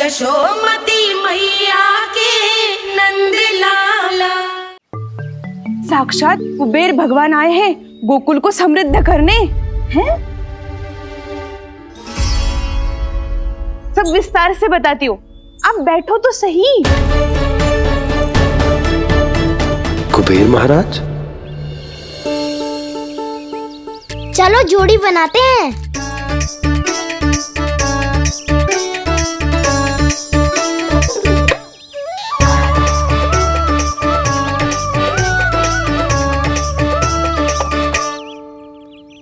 यशोमती मैया के नंद लाला। साक्षात कुबेर भगवान आए हैं गोकुल को समृद्ध करने हैं। सब विस्तार से बताती हूँ, आप बैठो तो सही। कुबेर महाराज, चलो जोड़ी बनाते हैं।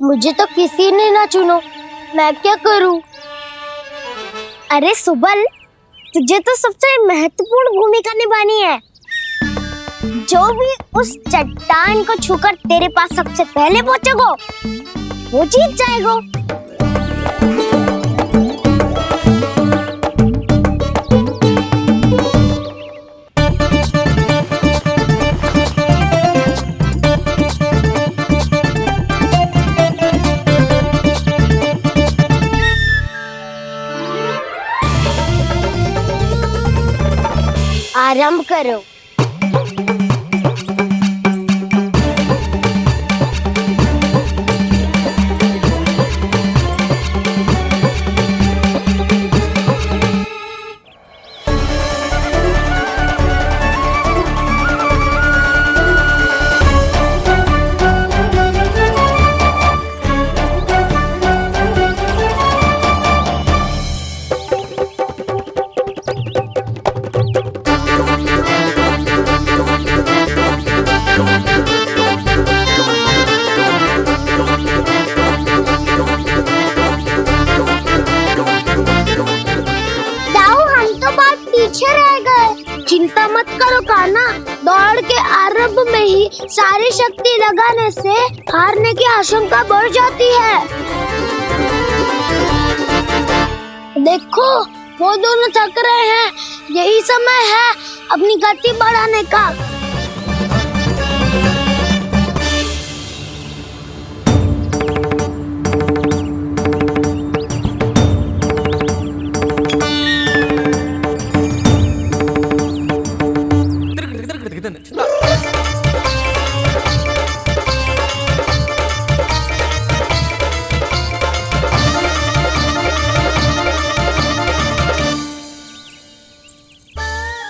मुझे तो किसी ने ना चुनो, मैं क्या करूं? अरे सुबल, तुझे तो सबसे महत्वपूर्ण भूमिका निभानी है। जो भी उस चट्टान को छूकर तेरे पास सबसे पहले पहुंचेगा वो जीत जाएगा। आरंभ करो। चिंता मत करो कान्हा, दौड़ के आरंभ में ही सारी शक्ति लगाने से हारने की आशंका बढ़ जाती है। देखो वो दोनों थक रहे हैं, यही समय है अपनी गति बढ़ाने का।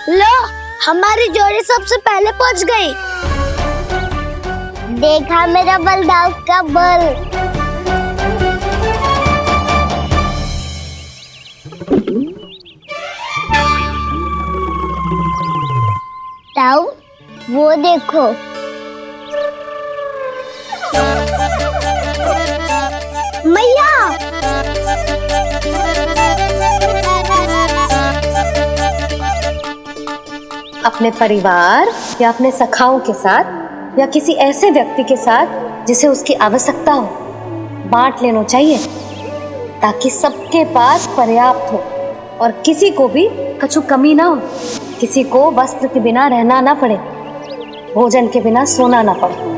लो, हमारी जोड़ी सबसे पहले पहुंच गई। देखा मेरा बलदाव का बल। ताऊ, वो देखो। मैया, अपने परिवार या अपने सखाओं के साथ या किसी ऐसे व्यक्ति के साथ जिसे उसकी आवश्यकता हो बांट लेना चाहिए, ताकि सबके पास पर्याप्त हो और किसी को भी कुछ कमी ना हो, किसी को वस्त्र के बिना रहना ना पड़े, भोजन के बिना सोना ना पड़े।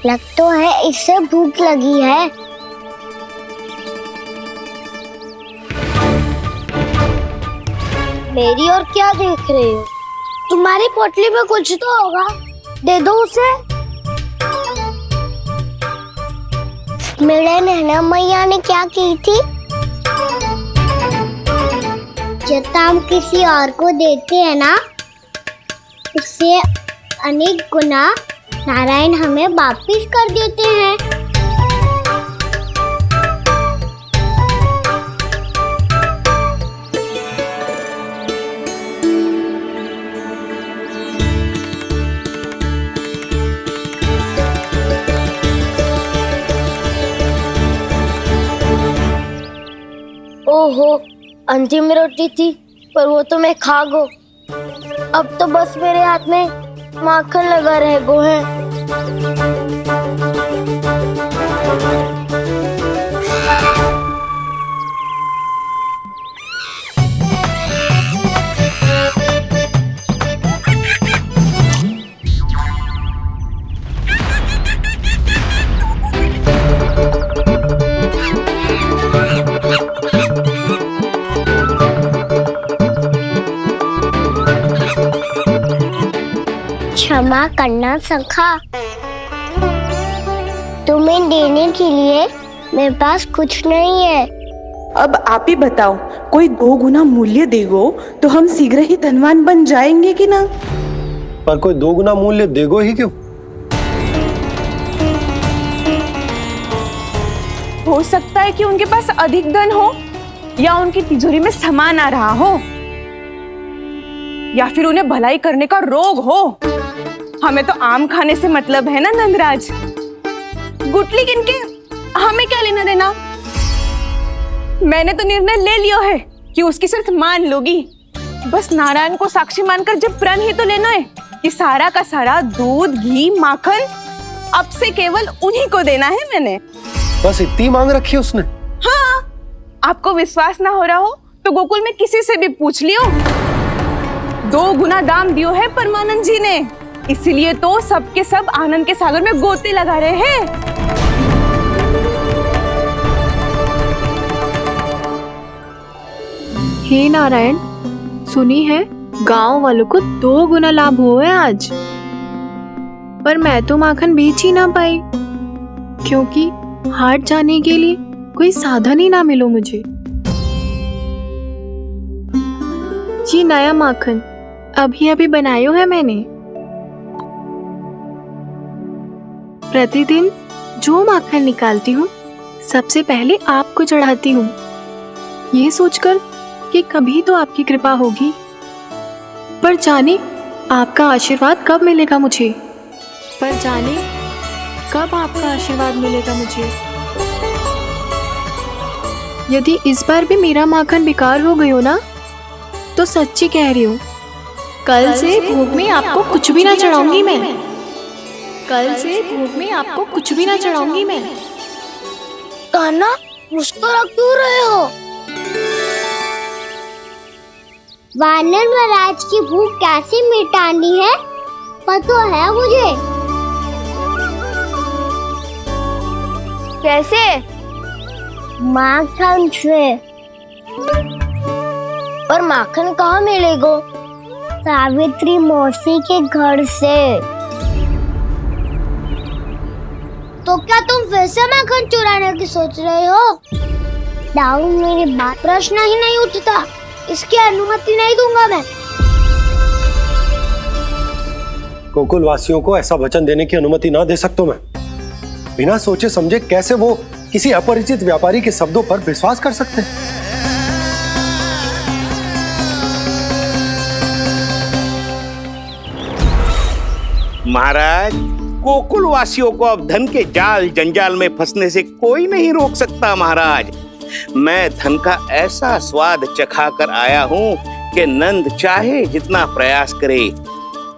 लग तो है इससे भूख लगी है। मेरी और क्या देख रहे हो? तुम्हारी पोटली में कुछ तो होगा, दे दो उसे। मेरे नैना मैया ने क्या की थी? जब हम किसी और को देते हैं ना, उससे अनेक गुना नारायण हमें वापिस कर देते हैं। ओहो, अंतिम रोटी थी, पर वो तो मैं खा गो। अब तो बस मेरे हाथ में माखन लगा रह गो है। क्षमा करना सखा। तुम्हें देने के लिए मेरे पास कुछ नहीं है। अब आप ही बताओ, कोई 2 गुना मूल्य देगो तो हम शीघ्र ही धनवान बन जाएंगे कि ना? पर कोई 2 गुना मूल्य देगो ही क्यों? हो सकता है कि उनके पास अधिक धन हो, या उनकी तिजोरी में सामान आ रहा हो, या फिर उन्हें भलाई करने का रोग हो। हमें तो आम खाने से मतलब है ना नंदराज। गुटली किनके, हमें क्या लेना देना। मैंने तो निर्णय ले लिया है कि उसकी शर्त मान लोगी। बस नारायण को साक्षी मानकर जब प्रण ही तो लेना है कि सारा का सारा दूध, घी, माखन अब से केवल उन्हीं को देना है मैंने। बस इतनी मांग रखी है उसने? हाँ, आपको विश्वास ना हो रहा हो तो गोकुल में किसी से भी पूछ लियो। 2 गुना दाम दियो है परमानंद जी ने, इसलिए तो सबके सब आनंद के सागर में गोते लगा रहे हैं। हे नारायण, सुनी है गांव वालों को 2 गुना लाभ हुआ है आज, पर मैं तो माखन बेच ही ना पाई क्योंकि हाट जाने के लिए कोई साधन ही ना मिलो मुझे। ये नया माखन अभी अभी बनायो है मैंने। प्रतिदिन जो माखन निकालती हूँ सबसे पहले आपको चढ़ाती हूँ, ये सोचकर कि कभी तो आपकी कृपा होगी। पर जाने आपका आशीर्वाद कब मिलेगा मुझे, पर जाने कब आपका आशीर्वाद मिलेगा मुझे। यदि इस बार भी मेरा माखन बेकार हो गयो ना, तो सच्ची कह रही हूँ, कल से भोग में आपको कुछ भी ना चढ़ाऊंगी मैं। कल से भोग में आपको कुछ भी ना चढ़ाऊंगी मैं। कान्हा, मुस्कुरा क्यों रहे हो? वानर महाराज की भूख कैसे मिटानी है पता है मुझे। कैसे? माखन से। और माखन कहाँ मिलेगा? सावित्री मौसी के घर से। तो क्या तुम फिर से माखन चुराने की सोच रहे हो? दाऊ, मेरी बात प्रश्न ही नहीं उठता, इसकी अनुमति नहीं दूंगा मैं। गोकुल वासियों को ऐसा वचन देने की अनुमति ना दे सकता मैं। बिना सोचे समझे कैसे वो किसी अपरिचित व्यापारी के शब्दों पर विश्वास कर सकते हैं? महाराज, गोकुल वासियों को अब धन के जाल जंजाल में फंसने से कोई नहीं रोक सकता। महाराज, मैं धन का ऐसा स्वाद चखा कर आया हूँ कि नंद चाहे जितना प्रयास करे,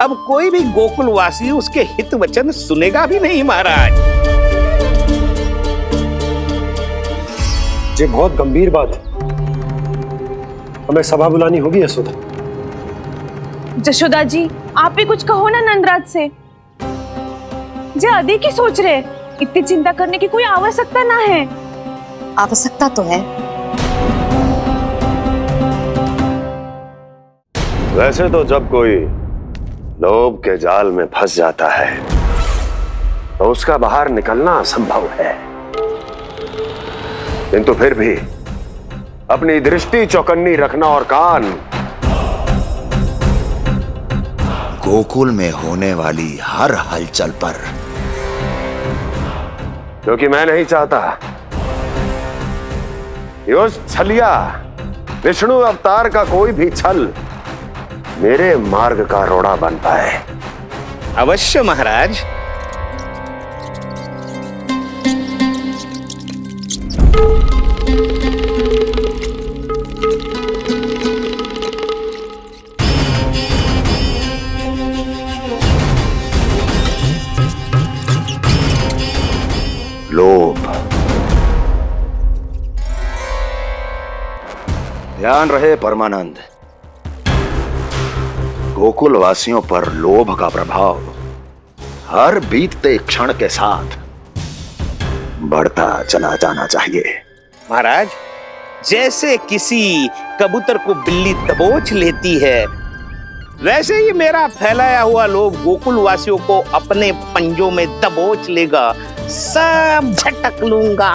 अब कोई भी गोकुल वासी उसके हित वचन सुनेगा भी नहीं। महाराज, ये बहुत गंभीर बात है, हमें सभा बुलानी होगी यशोदा। जशोदा जी, आप भी कुछ कहो ना नंदराज से। जे अधिक ही सोच रहे, इतनी चिंता करने की कोई आवश्यकता ना है। आवश्यकता तो है। वैसे तो जब कोई लोभ के जाल में फंस जाता है तो उसका बाहर निकलना असंभव है, किंतु फिर भी अपनी दृष्टि चौकन्नी रखना और कान गोकुल में होने वाली हर हलचल पर, क्योंकि मैं नहीं चाहता कि उस छलिया विष्णु अवतार का कोई भी छल मेरे मार्ग का रोड़ा बन पाए। अवश्य महाराज। लोभ। ध्यान रहे परमानंद, गोकुल वासियों पर लोभ का प्रभाव हर बीतते क्षण के साथ बढ़ता चला जाना चाहिए। महाराज, जैसे किसी कबूतर को बिल्ली दबोच लेती है, वैसे ही मेरा फैलाया हुआ लोभ गोकुल वासियों को अपने पंजों में दबोच लेगा, सब झटक लूंगा।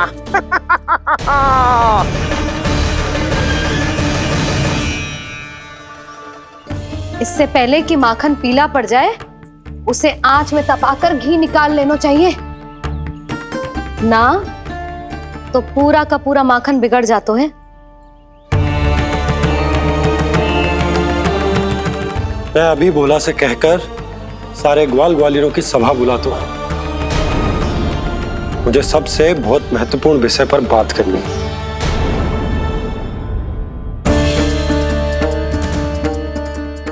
इससे पहले कि माखन पीला पड़ जाए, उसे आंच में तपाकर घी निकाल लेना चाहिए, ना तो पूरा का पूरा माखन बिगड़ जाता है। मैं अभी भोला से कहकर सारे ग्वाल ग्वालियरों की सभा बुलाता हूं। मुझे सबसे बहुत महत्वपूर्ण विषय पर बात करनी है।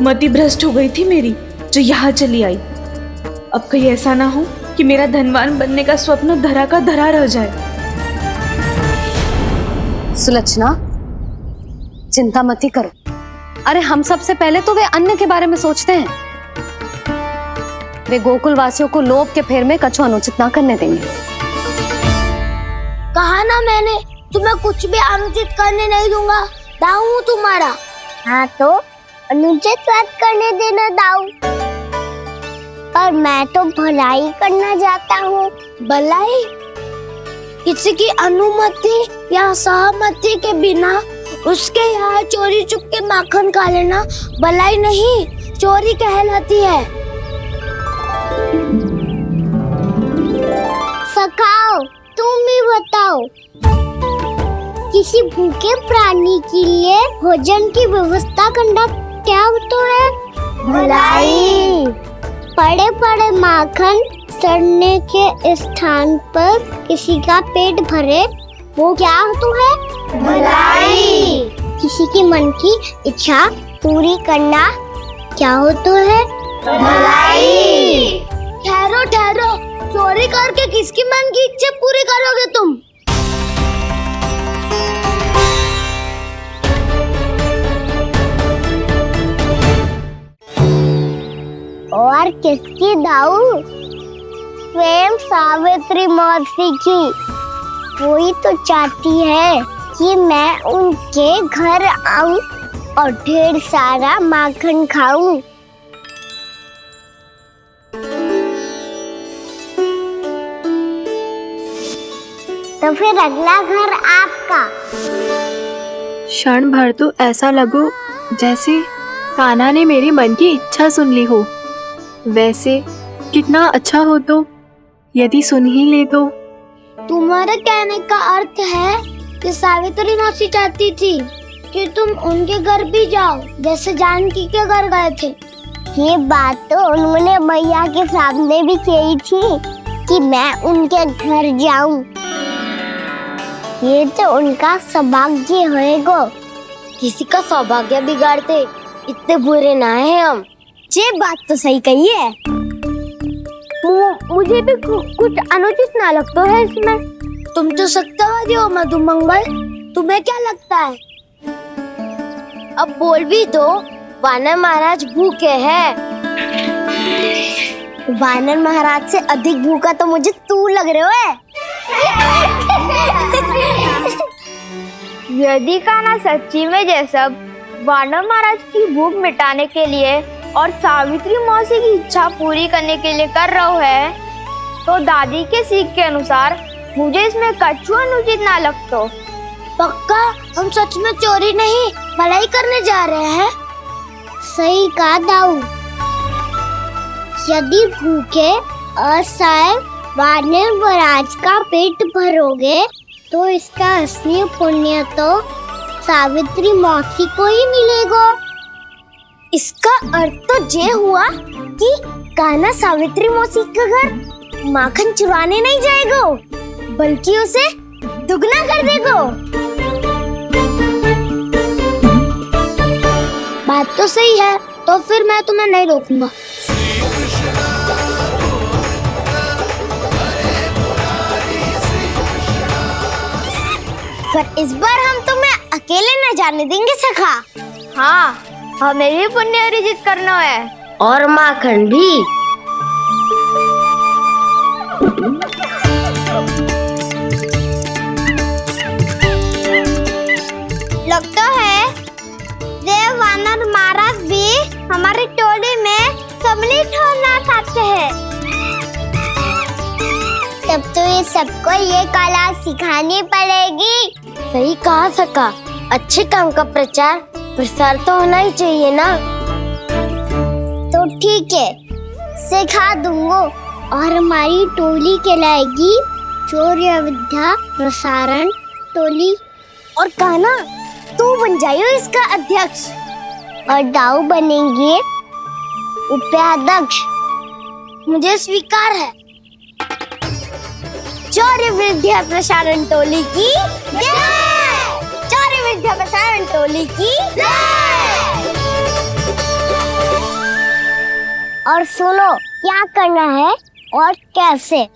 मति भ्रष्ट हो गई थी मेरी, जो यहाँ चली आई। अब कहीं ऐसा ना हो कि मेरा धनवान बनने का स्वप्न धरा का धरा रह जाए। सुलक्षणा, चिंता मत ही करो। अरे हम सबसे पहले तो वे अन्न के बारे में सोचते हैं। वे गोकुल वासियों को लोभ के फेर में कछु अनुचित ना करने देंगे। कहा ना मैंने, तुम्हें कुछ भी अनुचित करने नहीं दूंगा। दाऊ हूँ तुम्हारा। हाँ तो अनुचित बात करने देना दाऊ। पर मैं तो भलाई करना चाहता हूँ। भलाई? किसी की अनुमति या सहमति के बिना उसके यहाँ चोरी चुप के माखन खा लेना भलाई नहीं, चोरी कहलाती है। सखाओ, तुम ही बताओ, किसी भूखे प्राणी के लिए भोजन की व्यवस्था करना क्या होता है? भलाई। पड़े पड़े माखन चढ़ने के स्थान पर किसी का पेट भरे, वो क्या होता है? भलाई। किसी की मन की इच्छा पूरी करना क्या होता है? भलाई। ठहरो ठहरो, चोरी करके किसकी मन की इच्छा पूरी करोगे तुम? और किसकी दाऊ? स्वयं सावित्री मौसी की। वही तो चाहती है कि मैं उनके घर आऊं और ढेर सारा माखन खाऊं। तो फिर अगला घर आपका। क्षण भर तो ऐसा लगो जैसे कान्हा ने मेरे मन की इच्छा सुन ली हो। वैसे कितना अच्छा हो तो यदि सुन ही ले तो। तुम्हारे कहने का अर्थ है कि सावित्री मौसी चाहती थी कि तुम उनके घर भी जाओ, जैसे जानकी के घर गए थे। ये बात तो उन्होंने मैया के सामने भी कही थी कि मैं उनके घर जाऊं। ये तो उनका सौभाग्य होएगा। किसी का सौभाग्य बिगाड़ते इतने बुरे ना है हम। ये बात तो सही कही है। मुझे भी कुछ अनुचित ना लगता है इसमें। तुम तो सत्यवादी हो मधुमंगल, तुम्हें क्या लगता है? अब बोल भी दो, वानर महाराज भूखे हैं। वानर महाराज से अधिक भूखा तो मुझे तू लग रहे हो। यदि कान्हा सच्ची में जैसा वानर महाराज की भूख मिटाने के लिए और सावित्री मौसी की इच्छा पूरी करने के लिए कर रहा है, तो दादी के सीख के अनुसार मुझे इसमें कछु अनुचित ना लगता। पक्का हम सच में चोरी नहीं भलाई करने जा रहे हैं। सही कहा दाऊ। यदि भूखे असहाय वानर महाराज का पेट भरोगे तो इसका असली पुण्य तो सावित्री मौसी को ही मिलेगा। इसका अर्थ तो ये हुआ कि कान्हा सावित्री मौसी का घर माखन चुराने नहीं जाएगा, बल्कि उसे दुगना कर देगा। बात तो सही है, तो फिर मैं तुम्हें नहीं रोकूंगा। पर इस बार हम तुम्हें अकेले न जाने देंगे सखा। हाँ, हमें भी पुण्य अर्जित करना है और माखन भी। लगता है देव वानर महाराज भी हमारी टोली सम्मिलित होना चाहते हैं। तब तो ये सबको ये कला सिखानी पड़ेगी। सही कहा सका, अच्छे काम का प्रचार प्रसार तो होना ही चाहिए ना। तो ठीक है, सिखा दूंगा और हमारी टोली कहलाएगी शौर्य विद्या प्रसारण टोली। और कान्हा तू बन जाइयो इसका अध्यक्ष और दाऊ बनेंगे उपाध्यक्ष। मुझे स्वीकार है। शौर्य विद्या प्रसारण टोली की जय! शौर्य विद्या प्रसारण टोली की जय! और सुनो क्या करना है और कैसे।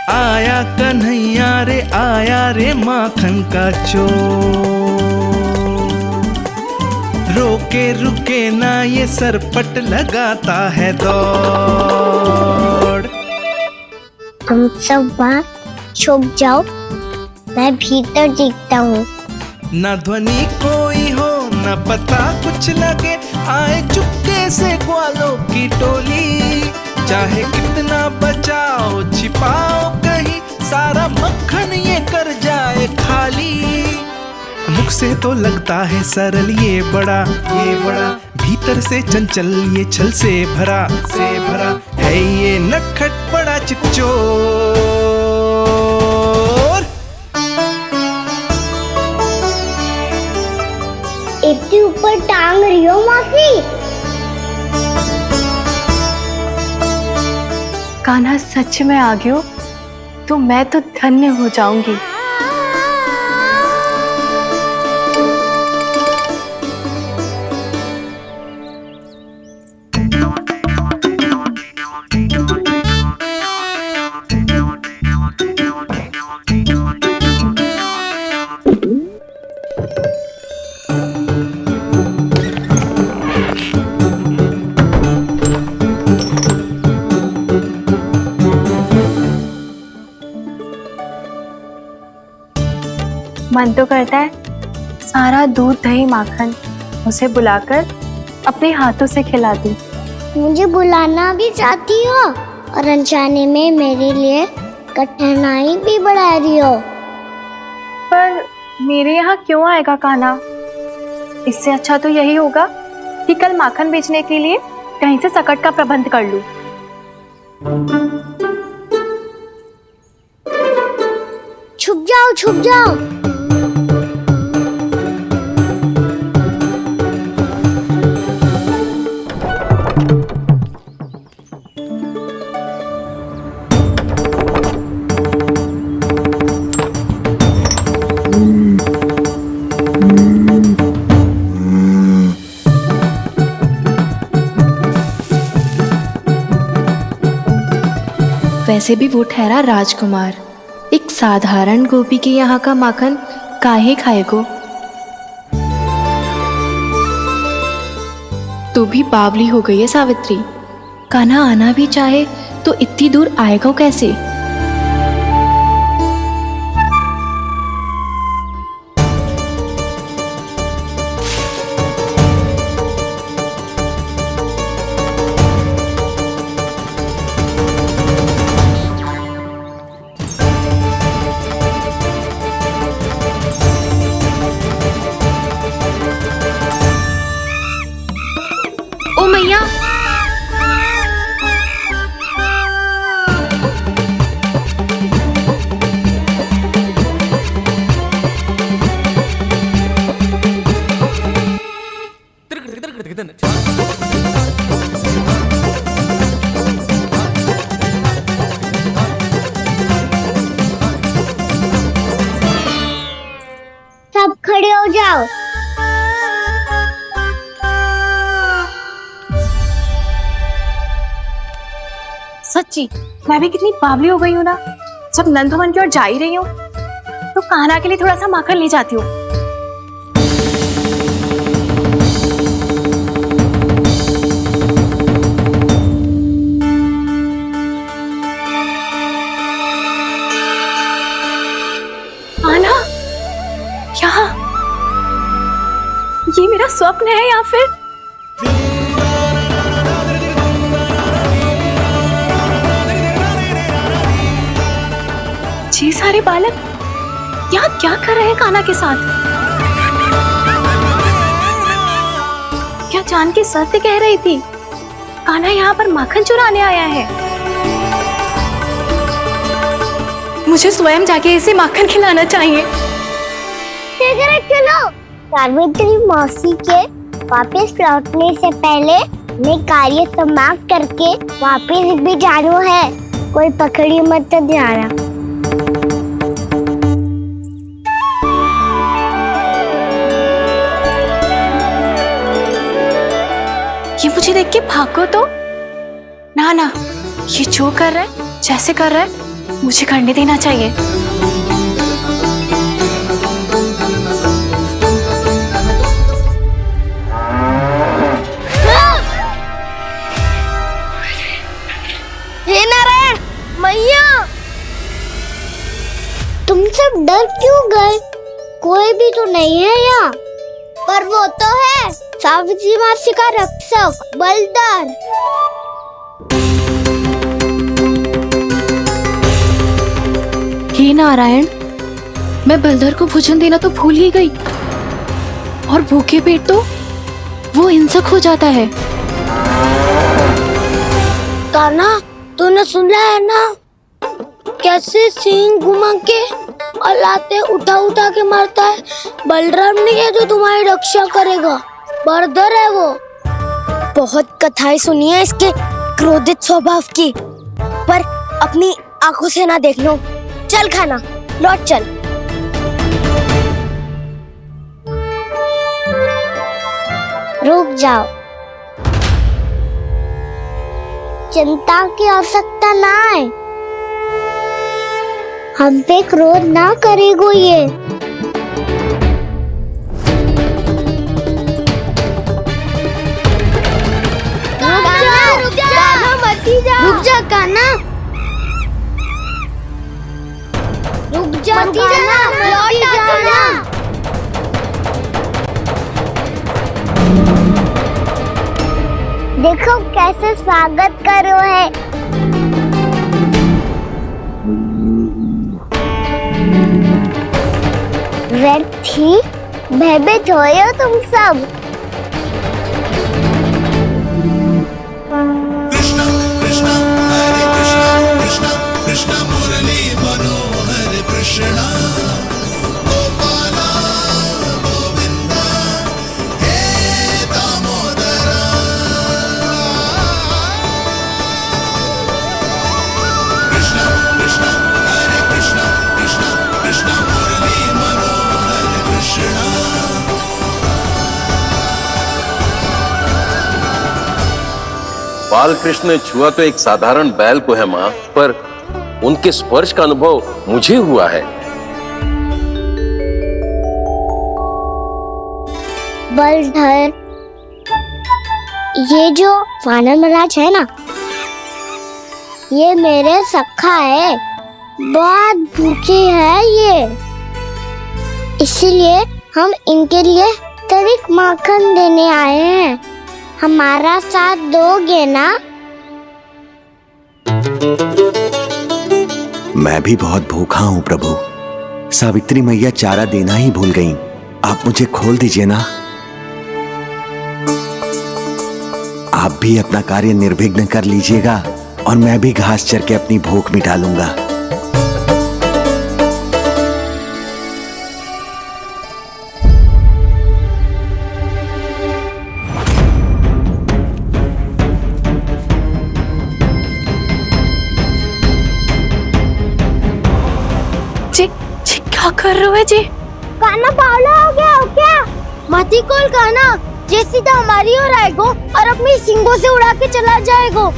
आया कन्हैया रे आया रे माखन का चोर, रोके रुके ना ये सरपट लगाता है दौड़। तुम सब वहाँ छुप जाओ, मैं भीतर देखता हूँ। ना ध्वनि कोई हो ना पता कुछ लगे, आए चुपके से ग्वालों की टोली। चाहे कितना बचाओ छिपाओ कहीं, सारा मक्खन ये कर जाए खाली। मुख से तो लगता है सरल ये बड़ा भीतर से चंचल ये छल से भरा है ये नटखट बड़ा चिच्चोर। इतनी ऊपर टांग रही हो मासी। कान्हा सच में आ गयो तो मैं तो धन्य हो जाऊंगी। मन तो करता है सारा दूध दही माखन उसे बुलाकर अपने हाथों से खिला दूं। मुझे बुलाना भी चाहती हो और अनजाने में मेरे लिए कठिनाई भी बढ़ा रही हो। पर मेरे यहाँ क्यों आएगा कान्हा? इससे अच्छा तो यही होगा कि कल माखन बेचने के लिए कहीं से सकट का प्रबंध कर लूं। छुप जाओ छुप जाओ। वैसे भी वो ठहरा राजकुमार, एक साधारण गोपी के यहाँ का माखन काहे खाएगो। तो भी बावली हो गई है सावित्री। कान्हा आना भी चाहे तो इतनी दूर आएगा कैसे? मैया सब खड़े हो जाओ। सच्ची मैं भी कितनी बावली हो गई हूँ ना। जब नंदवन की ओर जा ही रही हूँ तो कान्हा के लिए थोड़ा सा माखन ले जाती हूँ। या फिर ये सारे बालक यहाँ क्या कर रहे हैं कान्हा के साथ? क्या जानकी सत्य कह रही थी? कान्हा यहाँ पर माखन चुराने आया है। मुझे स्वयं जाके इसे माखन खिलाना चाहिए। चलो सावित्री मौसी के वापस लौटने से पहले मैं कार्य समाप्त करके वापस भी जानो है। कोई पकड़ी मत जाना। ये मुझे देख के भागो तो ना ना, ये जो कर रहा है, जैसे कर रहा है, मुझे करने देना चाहिए। हे नारायण मैया, तुम सब डर क्यों गए? कोई भी तो नहीं है यहाँ। पर वो तो है, सावित्री मासी का रक्षक बलदार। हे नारायण, मैं बलदर को भोजन देना तो भूल ही गई, और भूखे पेट तो वो हिंसक हो जाता है। कान्हा, तूने सुना है ना कैसे सिंह घुमा के और लाते उठा उठा के मारता है? बलराम नहीं है जो तुम्हारी रक्षा करेगा, बलदर है वो। बहुत कथाएं सुनी है इसके क्रोधित स्वभाव की, पर अपनी आंखों से ना देख लो। चल खाना, लौट चल। रुक जाओ, चिंता की आवश्यकता ना है। हम पे क्रोध ना करेगो ये। रुक जा कान्हा, रुक जा, लौट जाना। देखो कैसे स्वागत करो है। व्यर्थ ही भयभीत हो तुम सब। बाल कृष्ण ने छुआ तो एक साधारण बैल को है माँ, पर उनके स्पर्श का अनुभव मुझे हुआ है। बलधर, ये जो वानर महाराज है ना, ये मेरे सखा है। बहुत भूखे है ये, इसीलिए हम इनके लिए तनिक माखन देने आए हैं। हमारा साथ दोगे ना? मैं भी बहुत भूखा हूँ प्रभु। सावित्री मैया चारा देना ही भूल गईं। आप मुझे खोल दीजिए ना। आप भी अपना कार्य निर्विघ्न कर लीजिएगा और मैं भी घास चर के अपनी भूख मिटा लूंगा। क्या कर रहे हो जी? कान्हा पावला हो गया हो क्या? मती कोल कान्हा, ये सीधा हमारी ओर आएगो और अपनी सींगों से उड़ा के चला जाएगो।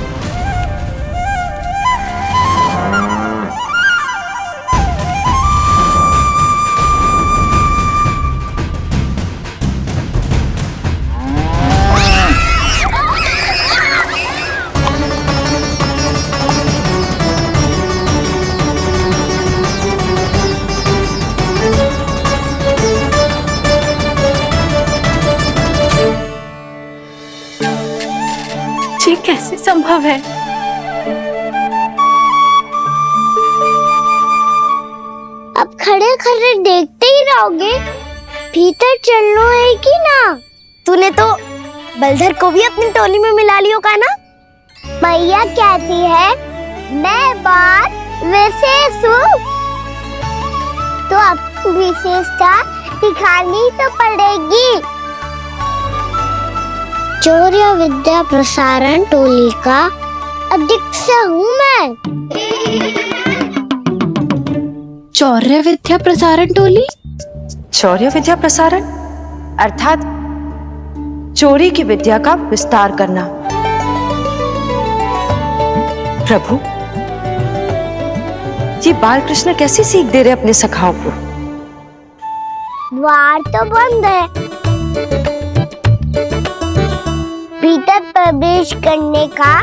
संभव है? अब खड़े खड़े देखते ही रहोगे? भीतर चलना है कि ना? तूने तो बलधर को भी अपनी टोली में मिला लियो का ना? मैया कहती है मैं बात विशेष हूँ, तो अब विशेषता दिखानी तो पड़ेगी। चौर्य विद्या प्रसारण टोली का अध्यक्ष हूँ मैं। चौर्य विद्या प्रसारण टोली? चौर्य विद्या प्रसारण अर्थात चोरी की विद्या का विस्तार करना। प्रभु, ये बाल कृष्ण कैसी सीख दे रहे अपने सखाओं को? द्वार तो बंद है, भीतर प्रवेश करने का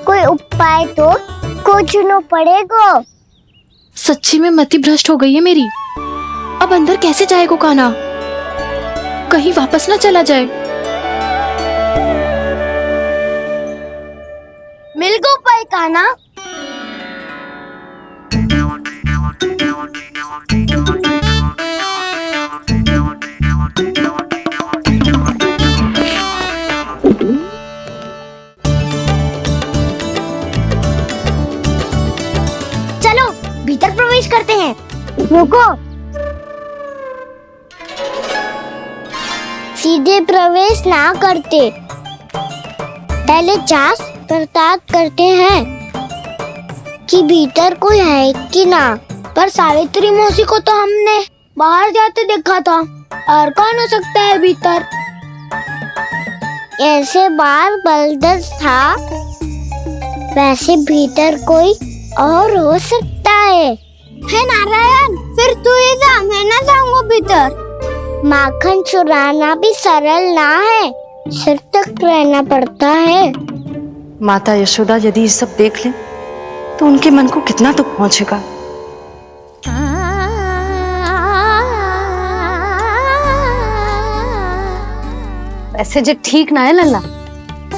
कोई उपाय तो खोजना पड़ेगा। सच्ची में मति भ्रष्ट हो गई है मेरी। अब अंदर कैसे जाएगा कान्हा? कहीं वापस ना चला जाए। मिल गो पाए कान्हा। चलो भीतर प्रवेश करते हैं। रुको, सीधे प्रवेश ना करते, पहले जांच पड़ताल करते हैं कि भीतर कोई है कि ना। पर सावित्री मौसी को तो हमने बाहर जाते देखा था, और कौन हो सकता है भीतर? ऐसे बार बलदर था, वैसे भीतर कोई और हो सकता है नारायण? फिर तू ही जा, मैं ना जाऊंगा भीतर। माखन चुराना भी सरल ना है, सिर तक रहना पड़ता है। माता यशोदा यदि ये सब देख ले तो उनके मन को कितना दुख पहुंचेगा। ऐसे जो ठीक ना है लल्ला,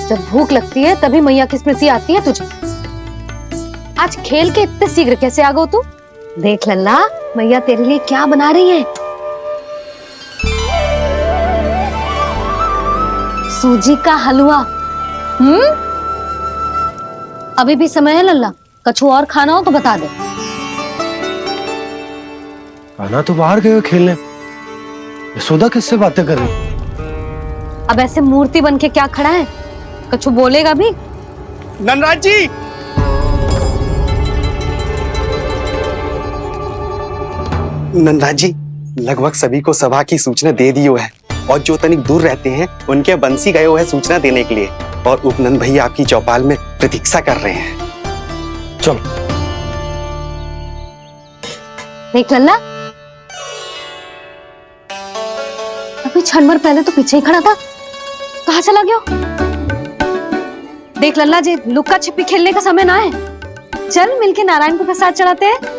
जब भूख लगती है तभी मैया की स्मृति आती है तुझे। आज खेल के इतने शीघ्र कैसे आ गो तू? देख लल्ला, मैया तेरे लिए क्या बना रही है। सूजी का हलवा। अभी भी समय है लल्ला, कछु और खाना हो तो बता दे। कान्हा तो बाहर गए हो खेलने, यशोदा किससे बातें कर रही? अब ऐसे मूर्ति बन के क्या खड़ा है? कछु बोलेगा भी? नंदराज जी, नंदराज जी, लगभग सभी को सभा की सूचना दे दी है, और जो तनिक दूर रहते हैं उनके बंसी गए हुए सूचना देने के लिए, और उपनंद भैया आपकी चौपाल में प्रतीक्षा कर रहे हैं। चलो। देख लल्ला, अभी क्षण भर पहले तो पीछे ही खड़ा था, कहाँ चला गया? देख लल्ला जी, लुक्का छिपी खेलने का समय ना है। चल मिलके नारायण को प्रसाद चढ़ाते हैं।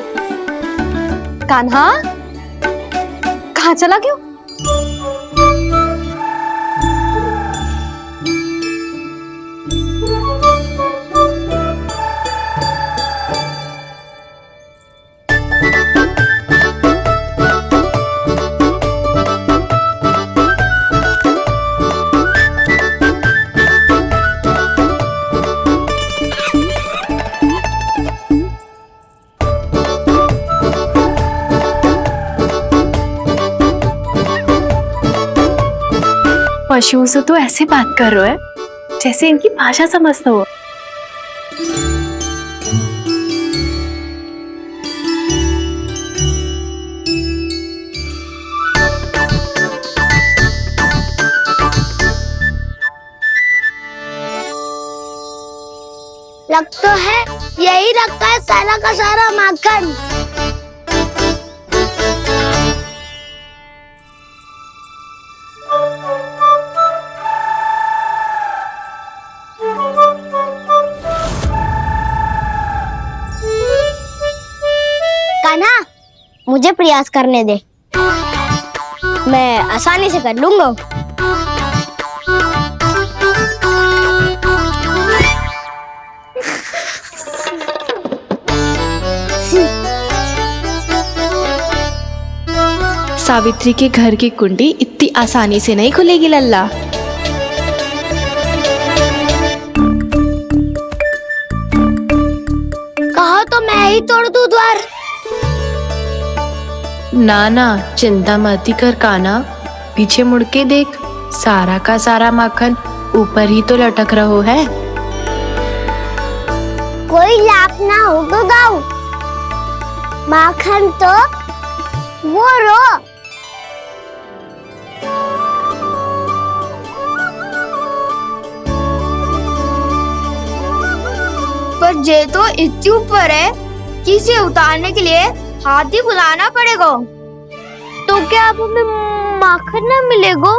कान्हा, कहाँ चला गया? पशुओं से तो ऐसे बात कर रहे हो जैसे इनकी भाषा समझते हो। लग तो है यही रखा है सारा का सारा माखन। कान्हा, मुझे प्रयास करने दे, मैं आसानी से कर लूंगा। सावित्री के घर की कुंडी इतनी आसानी से नहीं खुलेगी लल्ला। कहा तो मैं ही तोड़ दूं द्वार। ना ना, चिंता मत कर काना, पीछे मुड़ के देख, सारा का सारा माखन ऊपर ही तो लटक रहो है। कोई लाभ ना हो तो दाऊ, माखन तो वो रो। पर जे तो इतनी ऊपर है कि इसे उतारने के लिए हाथी बुलाना पड़ेगा। तो क्या अब हमें माखन ना मिलेगा?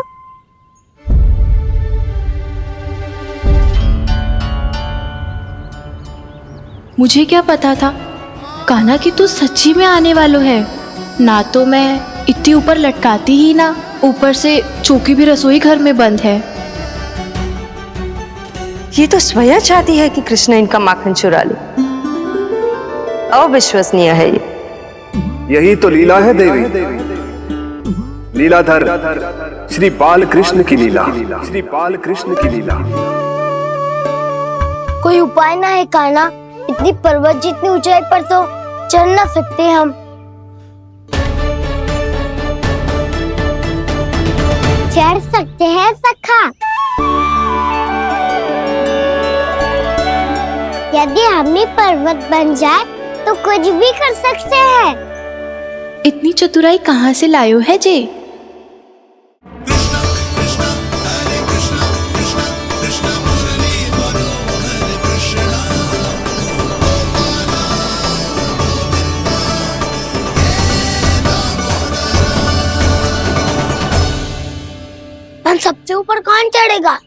मुझे क्या पता था कान्हा कि तू सच्ची में आने वालो है। ना तो मैं इतनी ऊपर लटकाती ही ना, ऊपर से चौकी भी रसोई घर में बंद है। ये तो स्वयं चाहती है कि कृष्ण इनका माखन चुरा ले। अविश्वसनीय है ये। यही तो लीला है देवी, लीलाधर श्री बाल कृष्ण की लीला, श्री बाल कृष्ण की लीला। कोई उपाय ना है कान्हा? इतनी पर्वत जितनी ऊंचाई पर तो चढ़ ना सकते हम। चढ़ सकते हैं सखा, यदि हम ही पर्वत बन जाए तो कुछ भी कर सकते हैं। इतनी चतुराई कहाँ से लायो है जे? हम सबसे ऊपर कौन चढ़ेगा?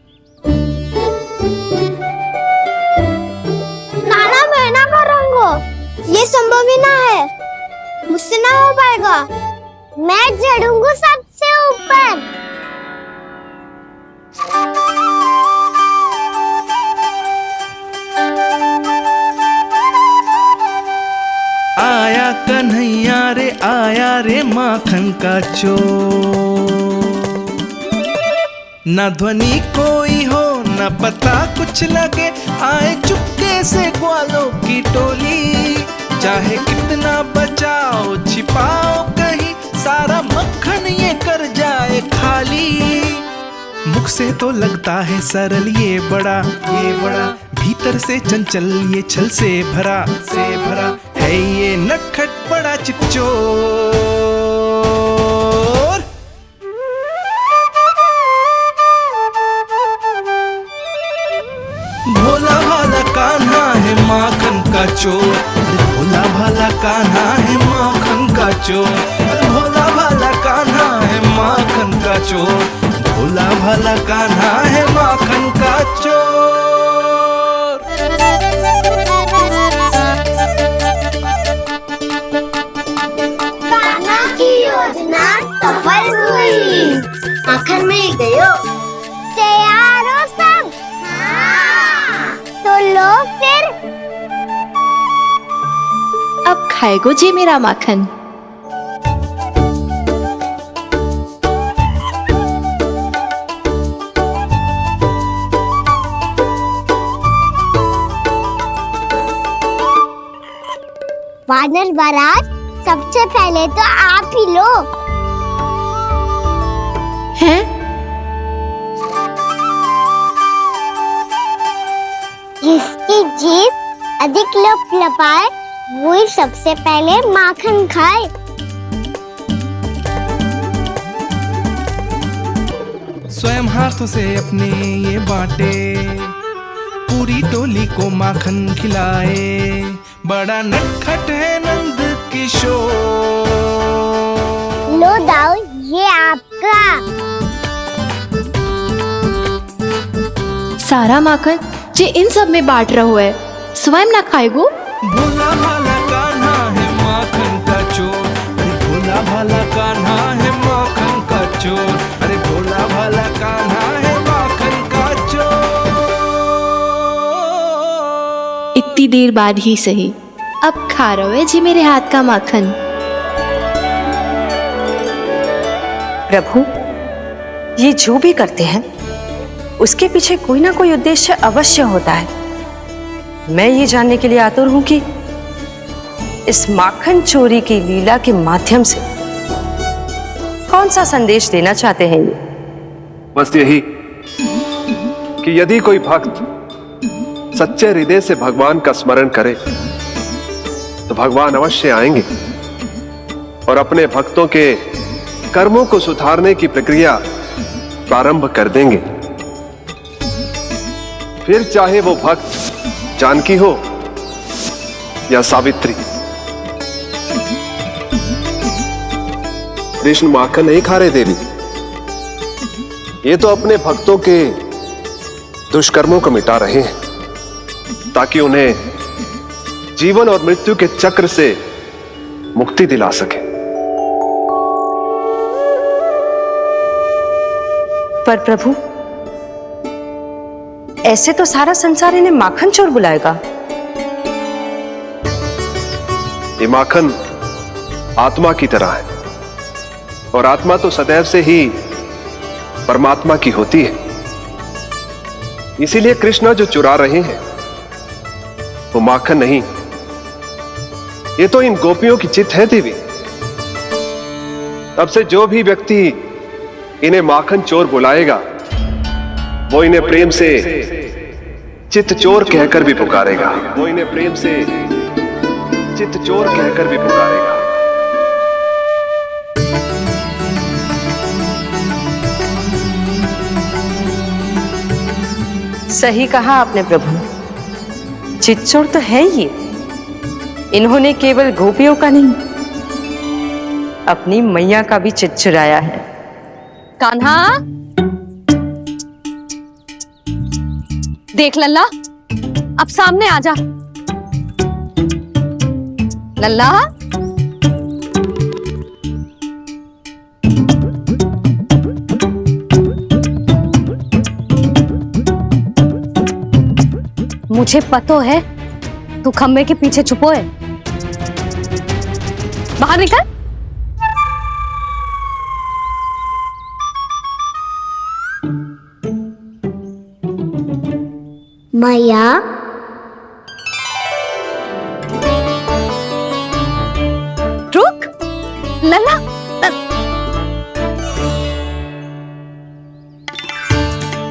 नाना मैं ना करूँगा, ये संभव ही ना है, मुझसे ना हो पाएगा। मैं चढ़ूंगा सबसे ऊपर। आया कन्हैया रे माखन का चोर। न ध्वनि कोई हो न पता कुछ लगे, आए चुपके से ग्वालों की टोली। चाहे कितना बचाओ छिपाओ कहीं, सारा मक्खन ये कर जाए खाली। मुख से तो लगता है सरल ये बड़ा, भीतर से चंचल ये छल से भरा है ये नटखट बड़ा चिकचोर। भोला भाला कान्हा है माखन का चोर, भोला भाला कान्हा है माखन का चोर, भोला भाला कान्हा है माखन का चोर, भोला भाला कान्हा है माखन का चोर। कान्हा की योजना सफल हुई, माखन मिल गयो। तैयार हो सब? तो लो फिर। अब खाएगो जे मेरा माखन। वानर महाराज, सबसे पहले तो आप ही लो। हैं? जिसकी जीभ अधिक लपलपाए वही सबसे पहले माखन खाए। स्वयं हाथों से अपने ये बांटे, पूरी टोली को माखन खिलाए। बड़ा नटखट है नंद किशोर। लो दाऊ, ये आपका। सारा माखन जे इन सब में बांट रहो है, स्वयं ना खाएगो। भोला भाला कान्हा है माखन का चोर, अरे भोला भाला कान्हा है माखन का चोर, अरे भोला भाला कान्हा है माखन का चोर। इतनी देर बाद ही सही, अब खा रहो है जी मेरे हाथ का माखन। प्रभु, ये जो भी करते हैं उसके पीछे कोई ना कोई उद्देश्य अवश्य होता है। मैं ये जानने के लिए आतुर हूं कि इस माखन चोरी की लीला के माध्यम से कौन सा संदेश देना चाहते हैं ये? बस यही कि यदि कोई भक्त सच्चे हृदय से भगवान का स्मरण करे तो भगवान अवश्य आएंगे और अपने भक्तों के कर्मों को सुधारने की प्रक्रिया प्रारंभ कर देंगे। फिर चाहे वो भक्त जानकी हो या सावित्री। कृष्ण माखन नहीं खा रहे देवी, ये तो अपने भक्तों के दुष्कर्मों को मिटा रहे हैं ताकि उन्हें जीवन और मृत्यु के चक्र से मुक्ति दिला सके। पर प्रभु, ऐसे तो सारा संसार इन्हें माखन चोर बुलाएगा। ये माखन आत्मा की तरह है और आत्मा तो सदैव से ही परमात्मा की होती है। इसीलिए कृष्ण जो चुरा रहे हैं वो माखन नहीं, ये तो इन गोपियों की चित्त है देवी। तब से जो भी व्यक्ति इन्हें माखन चोर बुलाएगा वो इन्हें प्रेम से चित्त चोर कहकर भी पुकारेगा। वो इन्हें प्रेम से चित्त चोर कहकर भी पुकारेगा। सही कहा आपने प्रभु, चित्त चोर तो है ये। इन्होंने केवल गोपियों का नहीं, अपनी मैया का भी चित्त चुराया है। कान्हा, देख लल्ला, अब सामने आ जा। लल्ला, मुझे पतो है तू खम्बे के पीछे छुपो है। बाहर निकल। मैया, रुक लल्ला,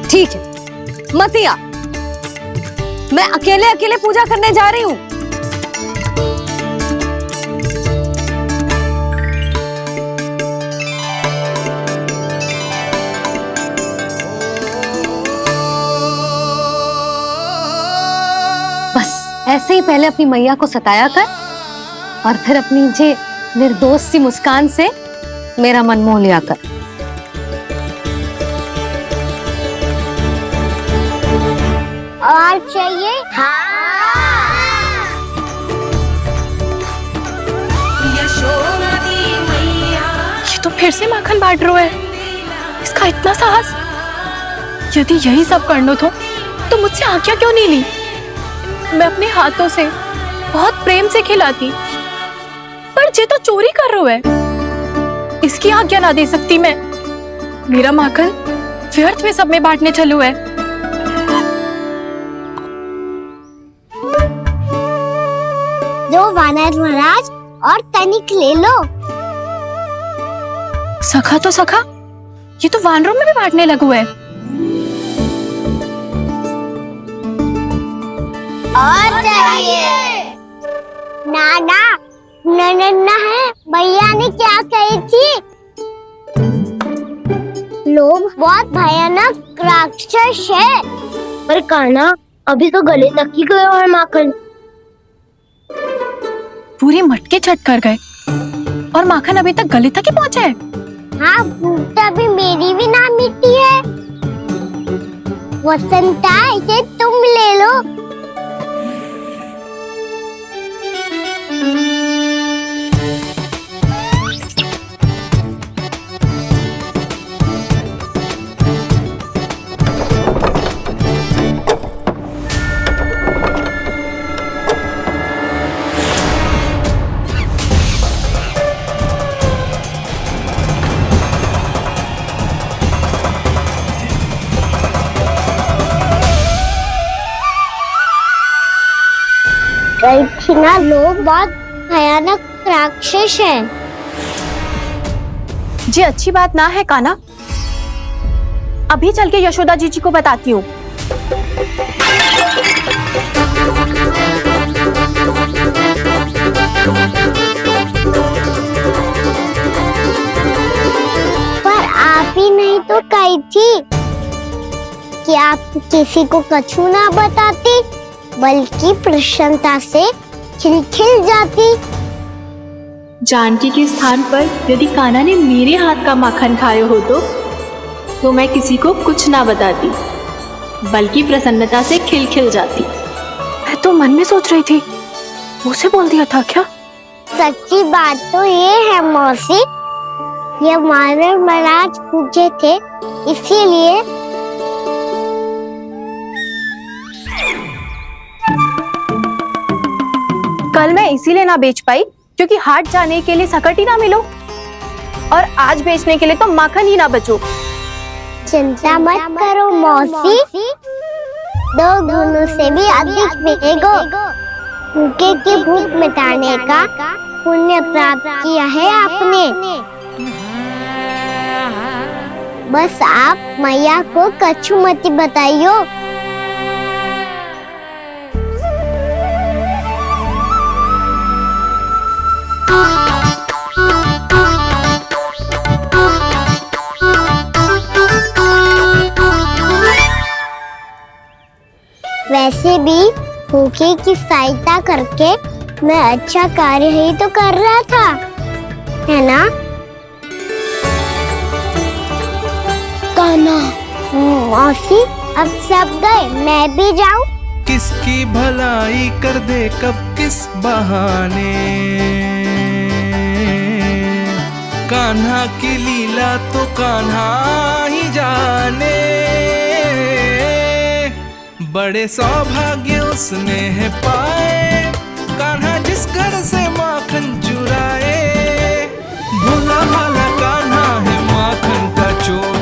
ठीक है मत आ, मैं अकेले अकेले पूजा करने जा रही हूँ। बस ऐसे ही पहले अपनी मैया को सताया कर और फिर अपनी जे निर्दोष सी मुस्कान से मेरा मन मोह लिया कर। और चाहिए? ये तो फिर से माखन बांट रहा है। इसका इतना साहस! यदि यही सब करना तो मुझसे आज्ञा क्यों नहीं ली? मैं अपने हाथों से बहुत प्रेम से खिलाती, पर ये तो चोरी कर रहा है। इसकी आज्ञा ना दे सकती मैं। मेरा माखन व्यर्थ में सब में बांटने चलू है। दो वानर महाराज और तनिक ले लो। सखा तो सखा, ये तो वानरों में भी बांटने लगू है। और चाहिए? नाना, नन्ना है, भैया ने क्या कही थी? लोभ बहुत भयानक राक्षस है। पर कान्हा, अभी तो गले तक ही गया है माखन। पूरे मटके चट कर गए और माखन अभी तक गले तक ही पहुंचा है। हाँ, भूख अभी मेरी भी ना मिटी है। वसंता, इसे तुम ले लो। थी ना, लोग बहुत भयानक राक्षस हैं। जी अच्छी बात ना है कान्हा, अभी चल के यशोदा जी को बताती हूँ। पर आप ही नहीं तो कही थी कि आप किसी को कछु ना बताती, बल्कि प्रसन्नता से खिलखिल जाती। जानकी के स्थान पर यदि कान्हा ने मेरे हाथ का माखन खाया हो तो मैं किसी को कुछ ना बताती, बल्कि प्रसन्नता से खिलखिल जाती। मैं तो मन में सोच रही थी, मुझसे बोल दिया था क्या? सच्ची बात तो ये है मौसी, ये मानव महाराज पूछे थे, इसीलिए। कल मैं इसीलिए ना बेच पाई क्योंकि हाट जाने के लिए सकट ही ना मिलो, और आज बेचने के लिए तो माखन ही ना बचो। चिंता मत करो मौसी, 2 गुणों से भी अधिक मिलेगा। भूखे की भूख मिटाने का पुण्य प्राप्त किया है आपने। बस आप मैया को कछु मत बताइयो। वैसे भी भूखे की सहायता करके मैं अच्छा कार्य ही तो कर रहा था, है ना? कान्हा, मौसी अब सब गए, मैं भी जाऊं? किसकी भलाई कर दे कब किस बहाने, कान्हा की लीला तो कान्हा ही जाने। बड़े सौभाग्य उसने है पाए, कान्हा जिस घर से माखन चुराए। भोला भाला कान्हा है माखन का चोर,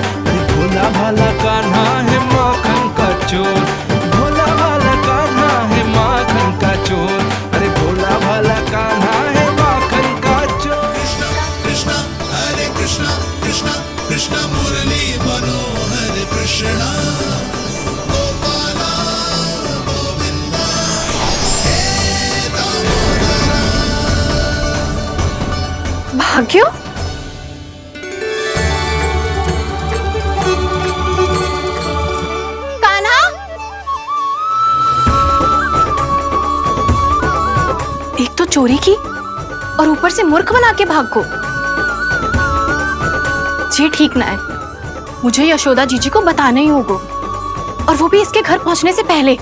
भोला भाला कान्हा है माखन का चोर, भोला भाला कान्हा है माखन का चोर, अरे भोला भाला कान्हा है माखन का चोर। कृष्णा कृष्णा हरे कृष्णा, कृष्णा कृष्णा मुरली मनोहर कृष्णा। भाग्यो, कान्हा, एक तो चोरी की और ऊपर से मूर्ख बना के भागो। ये ठीक ना है, मुझे यशोदा जीजी को बताना ही होगा, और वो भी इसके घर पहुंचने से पहले।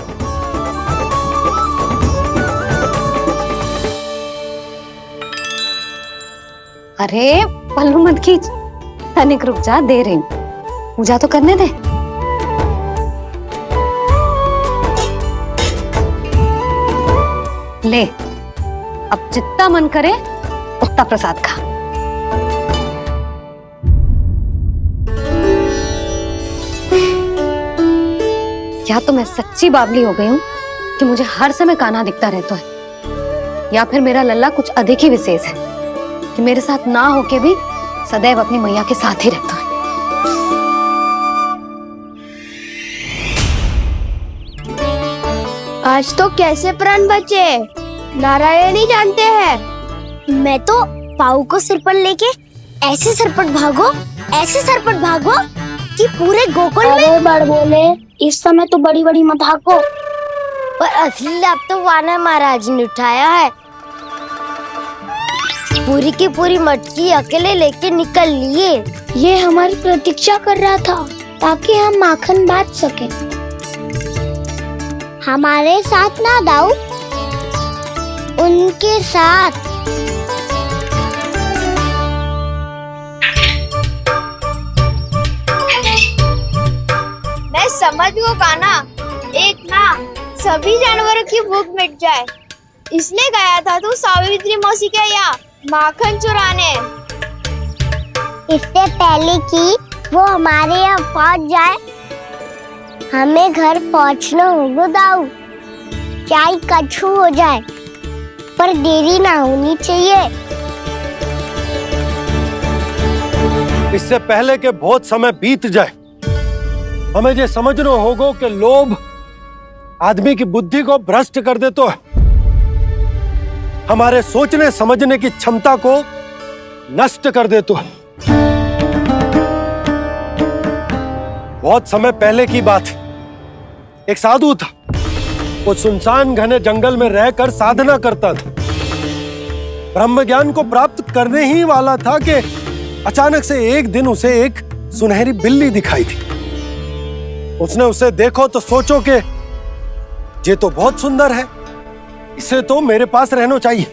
अरे पल्लू मत खींच, तनिक रुक जा, दे रही हूँ, पूजा तो करने दे। ले, अब जितना मन करे उतना प्रसाद खा। या तो मैं सच्ची बावली हो गई हूँ कि मुझे हर समय कान्हा दिखता रहता है, या फिर मेरा लल्ला कुछ अधिक ही विशेष है कि मेरे साथ ना होके भी सदैव अपनी मैया के साथ ही रहता है। आज तो कैसे प्राण बचे, नारायण ही जानते हैं। मैं तो पाऊ को सिर पर लेके ऐसे सरपट भागो, ऐसे सरपट भागो कि पूरे गोकुल में। बड़ बोले, इस समय तो बड़ी बड़ी मत भागो। पर असली लाभ तो वानर महाराज ने उठाया है। पूरी की पूरी मटकी अकेले लेके निकल लिए। ये हमारी प्रतीक्षा कर रहा था ताकि हम माखन बांट सके। हमारे साथ ना दाऊ, उनके साथ। मैं समझ गो कान्हा, एक ना सभी जानवरों की भूख मिट जाए, इसलिए गया था तू सावित्री मौसी के यहाँ माखन चुराने। इससे पहले कि वो हमारे यहाँ पहुँच जाए, हमें घर पहुँचना होगा दाऊ, चाहे कछु हो जाए। पर देरी ना होनी चाहिए। इससे पहले कि बहुत समय बीत जाए, हमें ये समझना होगा कि लोभ आदमी की बुद्धि को भ्रष्ट कर देता है, हमारे सोचने समझने की क्षमता को नष्ट कर देता है। बहुत समय पहले की बात, एक साधु था। वो सुनसान घने जंगल में रहकर साधना करता था। ब्रह्म ज्ञान को प्राप्त करने ही वाला था कि अचानक से एक दिन उसे एक सुनहरी बिल्ली दिखाई थी। उसने उसे देखो तो सोचो कि ये तो बहुत सुंदर है, इसे तो मेरे पास रहना चाहिए,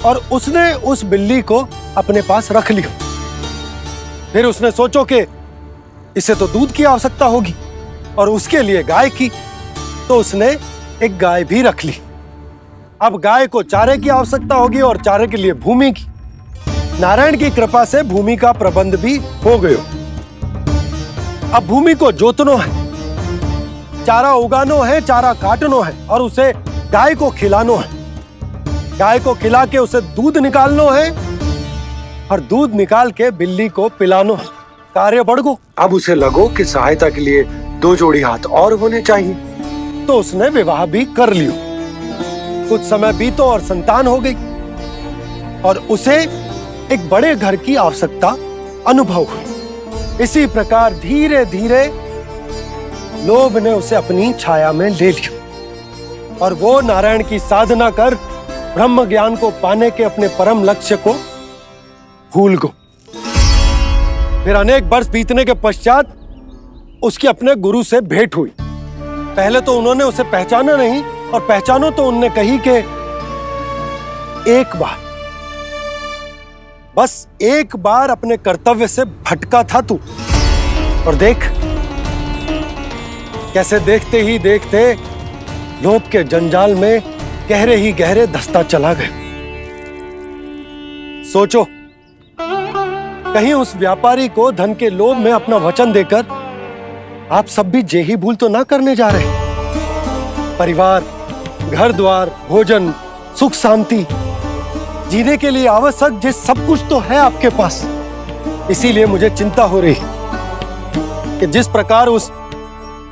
और उसने उस बिल्ली को अपने पास रख लिया। फिर उसने सोचो कि इसे तो दूध की आवश्यकता होगी और उसके लिए गाय की, तो उसने एक गाय भी रख ली। अब गाय को चारे की आवश्यकता होगी और चारे के लिए भूमि की। नारायण की कृपा से भूमि का प्रबंध भी हो गयो। अब भूमि को जोतनो है, चारा उगानो है, चारा काटनो है और उसे गाय को खिलानो है। गाय को खिला के उसे दूध निकालनो है और दूध निकाल के बिल्ली को पिलानो है। कार्य बढ़ गो। अब उसे लगो कि सहायता के लिए 2 जोड़ी हाथ और होने चाहिए, तो उसने विवाह भी कर लियो। कुछ समय बीतो और संतान हो गई और उसे एक बड़े घर की आवश्यकता अनुभव हुई। इसी प्रकार धीरे धीरे लोभ ने उसे अपनी छाया में ले लिया और वो नारायण की साधना कर ब्रह्म ज्ञान को पाने के अपने परम लक्ष्य को भूल गो। फिर अनेक वर्ष बीतने के पश्चात उसकी अपने गुरु से भेंट हुई। पहले तो उन्होंने उसे पहचाना नहीं, और पहचानो तो उनने कही कि एक बार, बस एक बार अपने कर्तव्य से भटका था तू, और देख कैसे देखते ही देखते लोभ के जंजाल में गहरे ही गहरे धंसता चला गया। सोचो, कहीं उस व्यापारी को धन के लोभ में अपना वचन देकर आप सब भी जे ही भूल तो ना करने जा रहे। परिवार, घर द्वार, भोजन, सुख शांति, जीने के लिए आवश्यक जिस सब कुछ तो है आपके पास। इसीलिए मुझे चिंता हो रही कि जिस प्रकार उस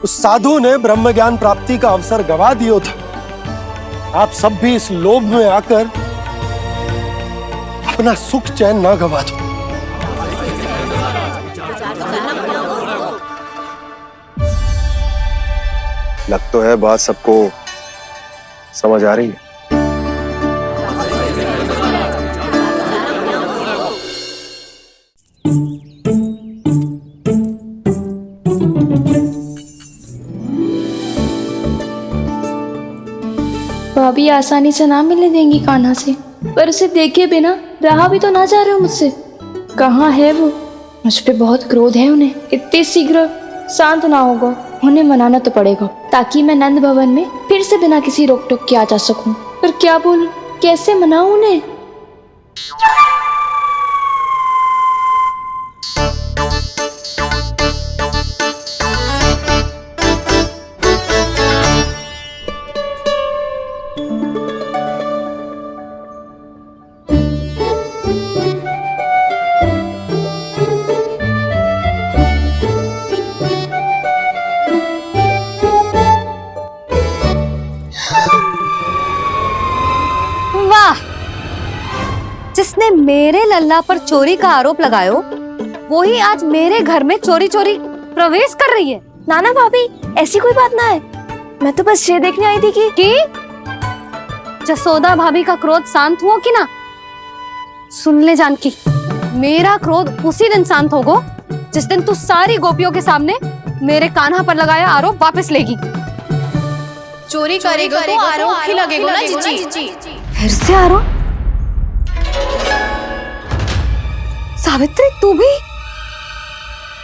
साधु ने ब्रह्म ज्ञान प्राप्ति का अवसर गवा दिया था, आप सब भी इस लोभ में आकर अपना सुख चैन ना गवा दो। लग तो है बात सबको समझ आ रही है। भाभी आसानी से ना मिलने देंगी कान्हा से, पर उसे देखे बिना रहा भी तो ना जा रहे हो मुझसे। कहाँ है वो? मुझ पे बहुत क्रोध है उन्हें। इतने शीघ्र शांत ना होगा, उन्हें मनाना तो पड़ेगा ताकि मैं नंद भवन में फिर से बिना किसी रोक टोक के आ जा सकूं। पर क्या बोलूं, कैसे मनाऊं उन्हें? जिसने मेरे लल्ला पर चोरी का आरोप लगायो, वो ही आज मेरे घर में चोरी चोरी प्रवेश कर रही है। नाना भाभी, ऐसी कोई बात ना है, मैं तो बस ये देखने आई थी कि जसोदा भाभी का क्रोध शांत हुआ कि ना? सुन ले जानकी, मेरा क्रोध उसी दिन शांत होगा जिस दिन तू सारी गोपियों के सामने मेरे कान्हा पर लगाया आरोप वापस लेगी। चोरी करेगा तो आरोप ही लगेगा ना जीजी। फिर से आरोप? सावित्री, तू भी?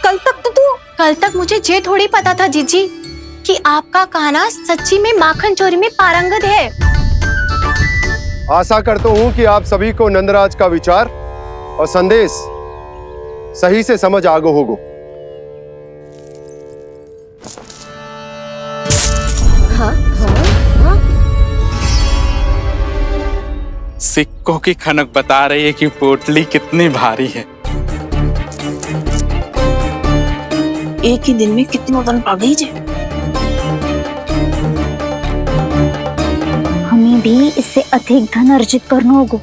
कल तक मुझे ये थोड़ी पता था जीजी कि आपका कान्हा सच्ची में माखन चोरी में पारंगत है। आशा करता हूं कि आप सभी को नंदराज का विचार और संदेश सही से समझ आ गो होगो। सिक्कों की खनक बता रही है कि पोटली कितनी भारी है। एक ही दिन में कितनों धन पा गई जे। हमें भी इससे अधिक धन अर्जित करना होगा,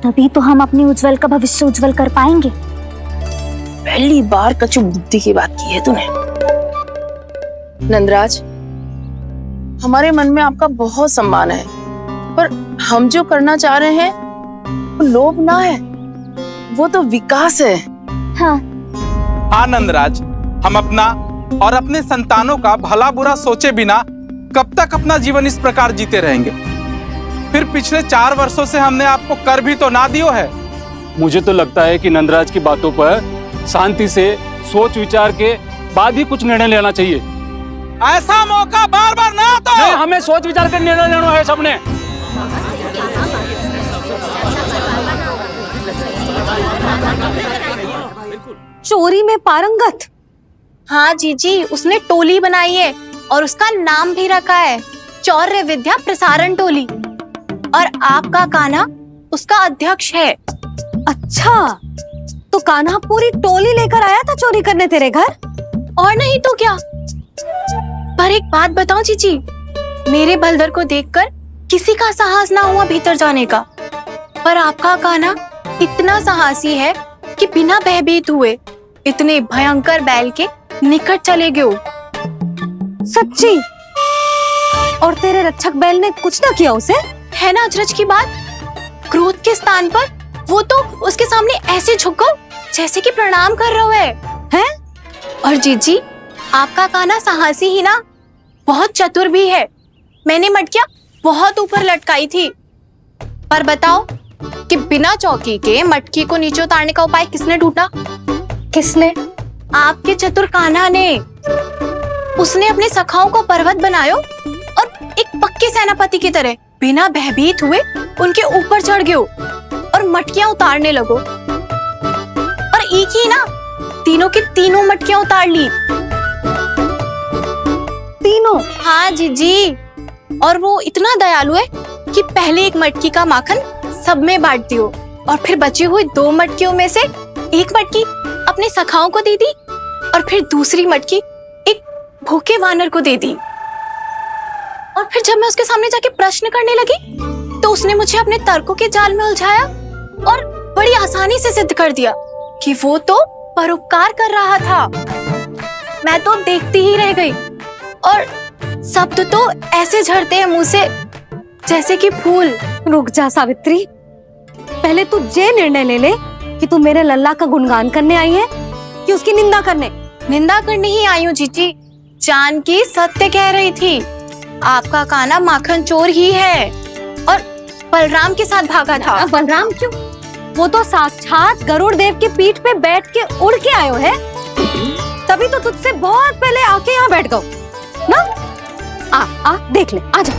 तभी तो हम अपने उज्जवल का भविष्य उज्जवल कर पाएंगे। पहली बार कछु बुद्धि की बात की है तूने। नंदराज, हमारे मन में आपका बहुत सम्मान है, पर हम जो करना चाह रहे हैं वो लोभ ना है, वो तो विकास है। हाँ हाँ नंदराज, हम अपना और अपने संतानों का भला बुरा सोचे बिना कब तक अपना जीवन इस प्रकार जीते रहेंगे? फिर पिछले 4 वर्षों से हमने आपको कर भी तो ना दियो है। मुझे तो लगता है कि नंदराज की बातों पर शांति से सोच विचार के बाद ही कुछ निर्णय लेना चाहिए। ऐसा मौका बार बार ना आता। नहीं, हमें सोच विचार कर निर्णय लेना है सबने। चोरी में पारंगत। हाँ जीजी, उसने टोली बनाई है और उसका नाम भी रखा है चौर्य विद्या प्रसारण टोली, और आपका कान्हा उसका अध्यक्ष है। अच्छा, तो कान्हा पूरी टोली लेकर आया था चोरी करने तेरे घर? और नहीं तो क्या। पर एक बात बताऊं जीजी, मेरे बलदर को देखकर किसी का साहस ना हुआ भीतर जाने का, पर आपका कान्हा इतना साहसी है कि बिना भयभीत हुए इतने भयंकर बैल के निकट चले गए। सच्ची? और तेरे रक्षक बैल ने कुछ ना किया उसे? है ना अचरज की बात। क्रोध के स्थान पर वो तो उसके सामने ऐसे झुको जैसे कि प्रणाम कर रहा है? और जीजी, आपका कान्हा साहसी ही ना, बहुत चतुर भी है। मैंने मटकियां बहुत ऊपर लटकाई थी, पर बताओ कि बिना चौकी के मटकी को नीचे उतारने का उपाय किसने ढूंढा? किसने? आपके चतुर कान्हा ने। उसने अपने सखाओं को पर्वत बनायो और एक पक्के सेनापति की तरह बिना भयभीत हुए उनके ऊपर चढ़ गयो और मटकियां उतारने लगो, और एक ही ना, तीनों की तीनों मटकियां उतार ली। तीनों? हाँ जीजी, और वो इतना दयालु है कि पहले एक मटकी का माखन सब में बांट दियो, और फिर बची हुई 2 मटकियों में से एक मटकी अपने सखाओं को दे दी, और फिर दूसरी मटकी एक भूखे वानर को दे दी। और फिर जब मैं उसके सामने जाके प्रश्न करने लगी तो उसने मुझे अपने तर्कों के जाल में उलझाया और बड़ी आसानी से सिद्ध कर दिया कि वो तो परोपकार कर रहा था। मैं तो देखती ही रह गई, और शब्द तो ऐसे झड़ते हैं मुंह से जैसे कि फूल। रुक जा सावित्री, पहले तू ये निर्णय ले ले कि तू मेरे लल्ला का गुणगान करने आई है कि उसकी निंदा करने? निंदा करने ही आई हूँ जीजी। जानकी सत्य कह रही थी, आपका कान्हा माखन चोर ही है और बलराम के साथ भागा था। बलराम क्यों? वो तो साक्षात गरुड़ देव की पीठ पे बैठ के उड़ के आयो है, तभी तो तुझसे बहुत पहले आके यहाँ बैठ गओ ना। आ देख ले, आजा।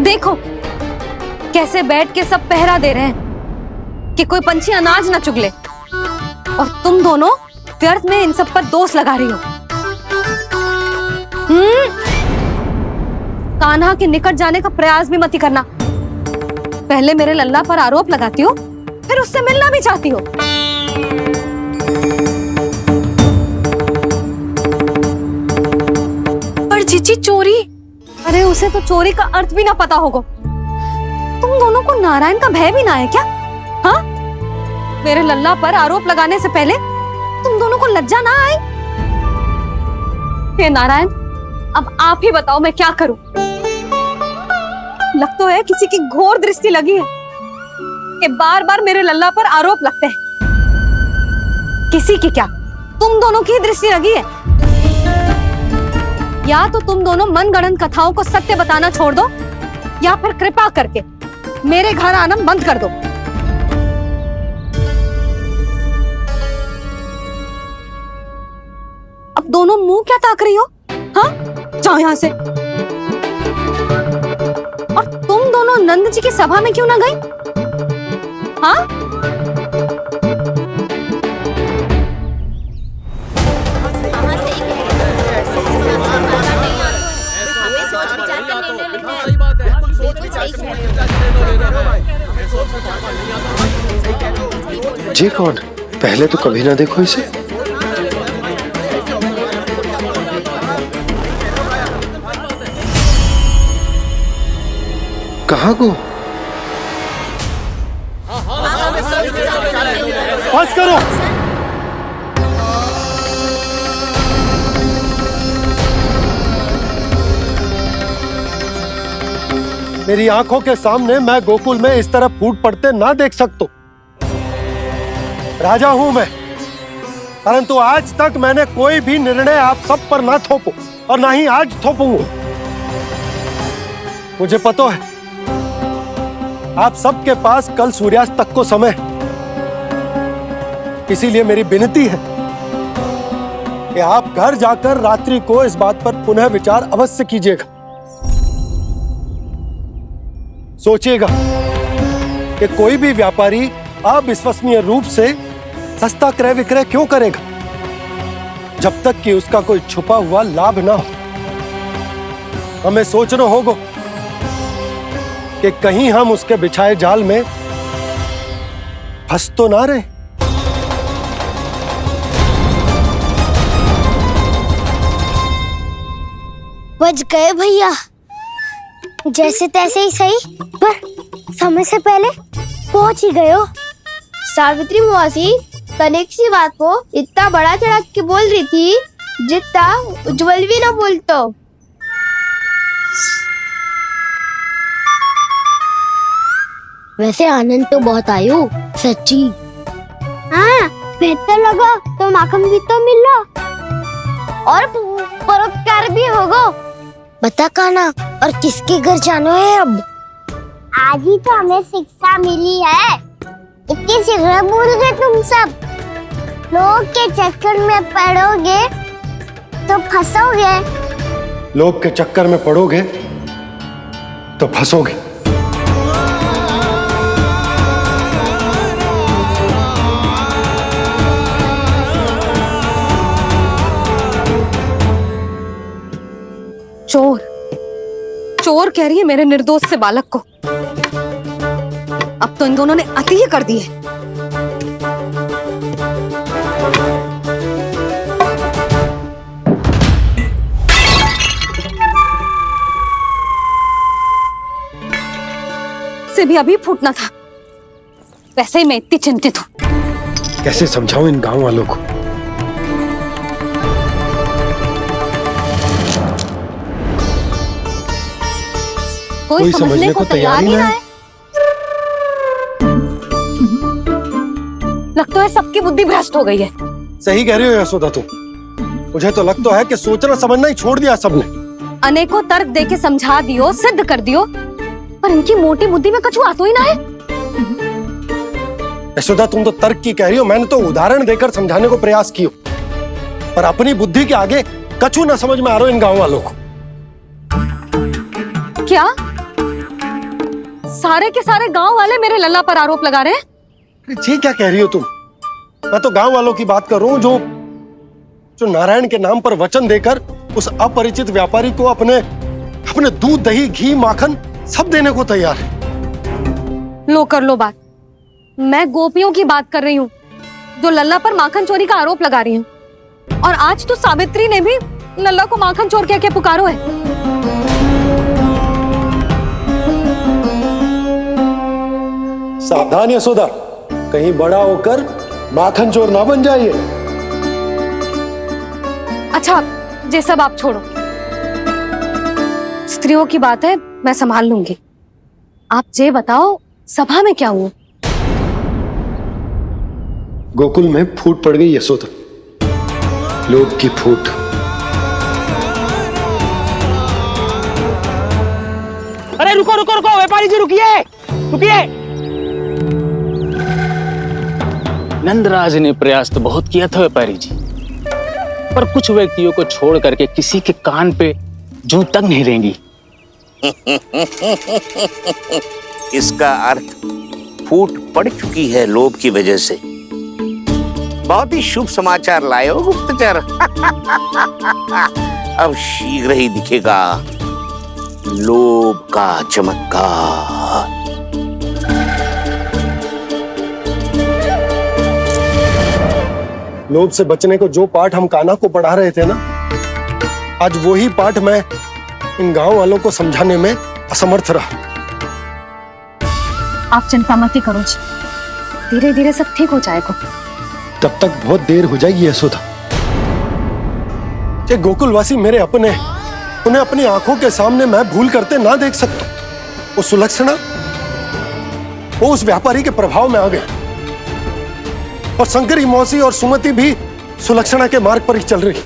देखो कैसे बैठ के सब पहरा दे रहे हैं कि कोई पंछी अनाज ना चुगले, और तुम दोनों व्यर्थ में इन सब पर दोष लगा रही हो। कान्हा के निकट जाने का प्रयास भी मत ही करना। पहले मेरे लल्ला पर आरोप लगाती हो, फिर उससे मिलना भी चाहती हो। पर जीजी, चोरी? अरे उसे तो चोरी का अर्थ भी ना पता होगा। तुम दोनों को नारायण का भय भी ना है क्या? हाँ, मेरे लल्ला पर आरोप लगाने से पहले तुम दोनों को लज्जा ना आई? हे नारायण, अब आप ही बताओ मैं क्या करूं। लग तो है किसी की घोर दृष्टि लगी है कि बार बार मेरे लल्ला पर आरोप लगते हैं। किसी की क्या, तुम दोनों की दृष्टि लगी है। या तो तुम दोनों मनगढ़ंत कथाओं को सत्य बताना छोड़ दो, या फिर कृपा करके मेरे घर आना बंद कर दो। अब दोनों मुंह क्या ताक रही हो? हाँ, जाओ यहां से। और तुम दोनों नंद जी की सभा में क्यों ना गई? हाँ, जी कौन? पहले तो कभी ना देखो इसे। कहाँ को? बस करो। मेरी आंखों के सामने मैं गोकुल में इस तरह फूट पड़ते ना देख सकता। राजा हूं मैं, परंतु आज तक मैंने कोई भी निर्णय आप सब पर ना थोपो और ना ही आज थोपूंगा। मुझे पता है आप सबके पास कल सूर्यास्त तक को समय, इसीलिए मेरी विनती है कि आप घर जाकर रात्रि को इस बात पर पुनः विचार अवश्य कीजिएगा। सोचिएगा कि कोई भी व्यापारी अविश्वसनीय रूप से सस्ता क्रय विक्रय क्यों करेगा जब तक कि उसका कोई छुपा हुआ लाभ ना हो। हमें सोचना होगा कि कहीं हम उसके बिछाए जाल में फंस तो ना रहे। बच गए भैया, जैसे तैसे ही सही, पर समय से पहले पहुंच ही गए हो। सावित्री मौसी तनिक सी बात को इतना बड़ा चढ़ा के बोल रही थी जितना उज्जवल भी ना बोलतो। वैसे आनंद तो बहुत आयो, सच्ची। हाँ, बेहतर लगा तो माखन भी तो मिल रहा और परोपकार भी होगा। बता काना, और किसके घर जाना है अब? आज ही तो हमें शिक्षा मिली है, इतनी शीघ्र भूल गए तुम सब। लोग के चक्कर में पड़ोगे तो फंसोगे। लोग के चक्कर में पड़ोगे तो फंसोगे। चोर चोर कह रही है मेरे निर्दोष से बालक को। अब तो इन दोनों ने अति ही कर दी है। से भी अभी फूटना था। वैसे ही मैं इतनी चिंतित हूं। कैसे समझाऊं इन गांव वालों को? कोई समझने को तैयार ही ना है। लगता है सबकी बुद्धि भ्रष्ट हो गई है। सही कह रही हो यशोदा तुम। मुझे तो लगता है कि सोचना समझना ही छोड़ दिया सबने। अनेकों तर्क देके समझा दियो, सिद्ध कर दियो, पर इनकी मोटी बुद्धि में कछु आतो ही ना है। यशोदा तुम तो तर्क की कह रही हो, मैंने तो उदाहरण देकर समझाने को प्रयास किया, पर अपनी बुद्धि के आगे कछु ना समझ में आ रहा इन गांव वालों को। क्या सारे के सारे गांव वाले मेरे लल्ला पर आरोप लगा रहे हैं? जी क्या कह रही हो तुम? मैं तो गांव वालों की बात कर रहा हूं जो नारायण के नाम पर वचन देकर उस अपरिचित व्यापारी को अपने दूध दही घी माखन सब देने को तैयार है। लो कर लो बात। मैं गोपियों की बात कर रही हूँ जो लल्ला पर माखन चोरी का आरोप लगा रही हैं। और आज तो सावित्री ने भी लल्ला को माखन चोर कह के पुकारो है। सावधान यशोदा, कहीं बड़ा होकर माखन चोर ना बन जाइए। अच्छा, ये सब आप छोड़ो। स्त्रियों की बात है, मैं संभाल लूंगी। आप ये बताओ सभा में क्या हुआ? गोकुल में फूट पड़ गई यशोदा, लोभ की फूट। अरे रुको रुको रुको, व्यापारी जी रुकिए रुकिए। नंदराज ने प्रयास तो बहुत किया था व्यापारी जी, पर कुछ व्यक्तियों को छोड़ करके किसी के कान पे जूं तक नहीं रेंगी। इसका अर्थ फूट पड़ चुकी है लोभ की वजह से। बहुत ही शुभ समाचार लाए हो गुप्तचर। अब शीघ्र ही दिखेगा लोभ का चमत्कार। लोभ से बचने को जो पाठ हम कान्हा को पढ़ा रहे थे ना, आज वही पाठ मैं इन गांव वालों को समझाने में असमर्थ रहा। आप चिंता मत करो जी, धीरे धीरे सब ठीक हो जाएगा। तब तक बहुत देर हो जाएगी यशोदा। ये गोकुलवासी मेरे अपने, उन्हें अपनी आंखों के सामने मैं भूल करते ना देख सकता। वो सुलक्षणा, वो उस व्यापारी के प्रभाव में आ गए, और शंकरी मौसी और सुमति भी सुलक्षणा के मार्ग पर ही चल रही।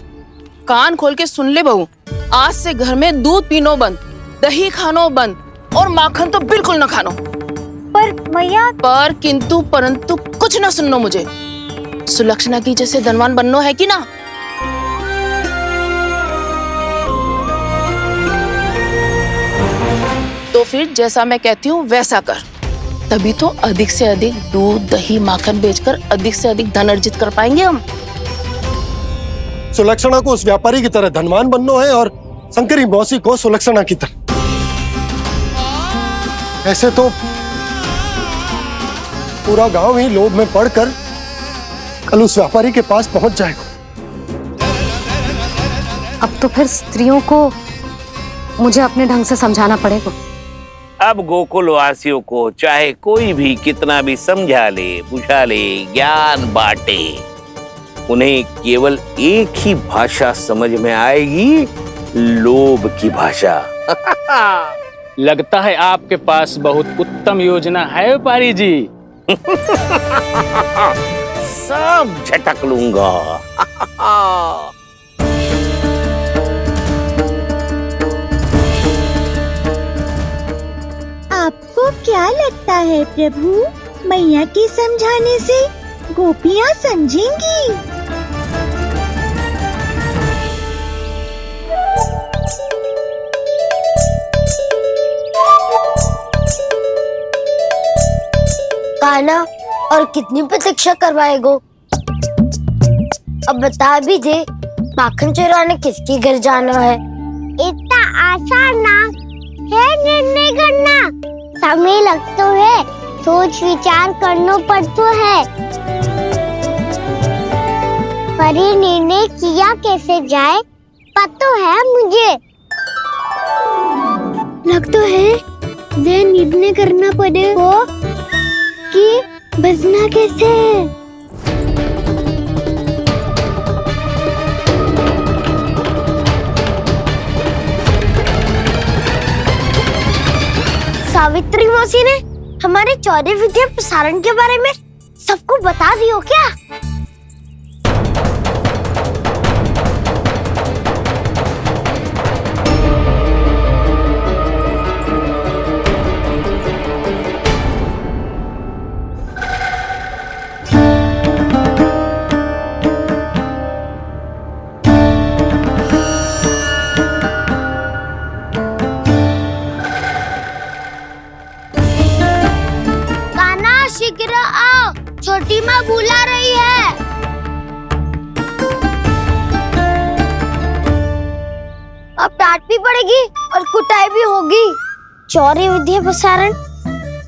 कान खोल के सुन ले बहू, आज से घर में दूध पीनो बंद, दही खानो बंद, और माखन तो बिल्कुल न खानो। पर मैया, पर किंतु परंतु कुछ ना सुननो मुझे। सुलक्षणा की जैसे धनवान बननो है कि ना? तो फिर जैसा मैं कहती हूँ वैसा कर, तभी तो अधिक से अधिक दूध दही माखन बेचकर अधिक से अधिक धन अर्जित कर पाएंगे हम। सुलक्षणा को उस व्यापारी की तरह धनवान बनना है और शंकरी मौसी को सुलक्षणा की तरह। ऐसे तो पूरा गांव ही लोभ में पड़कर कल उस व्यापारी के पास पहुंच जाएगा। अब तो फिर स्त्रियों को मुझे अपने ढंग से समझाना पड़ेगा। अब गोकुल वासियों को चाहे कोई भी कितना भी समझा ले, बुझा ले, ज्ञान बांटे, उन्हें केवल एक ही भाषा समझ में आएगी, लोभ की भाषा। लगता है आपके पास बहुत उत्तम योजना है व्यापारी जी। सब झटक लूंगा। आपको क्या लगता है प्रभु, मैया के समझाने से गोपियाँ समझेंगी? कान्हा, और कितनी प्रतीक्षा करवाएगो? अब बता भी दे, माखन चुराने किसके घर जाना है? इतना आसान ना है निर्णय करना, समय लगता है, सोच विचार करना पड़ता है। पर ये निर्णय किया कैसे जाए पता है मुझे। लगता है वे निर्णय करना पड़ेगा कि बचना कैसे है। सावित्री मौसी ने हमारे चौरे विद्या प्रसारण के बारे में सबको बता दियो क्या? शीघ्र आओ, छोटी माँ बुला रही है। अब डांट भी पड़ेगी और कुटाई भी होगी। चौरे विद्या प्रसारण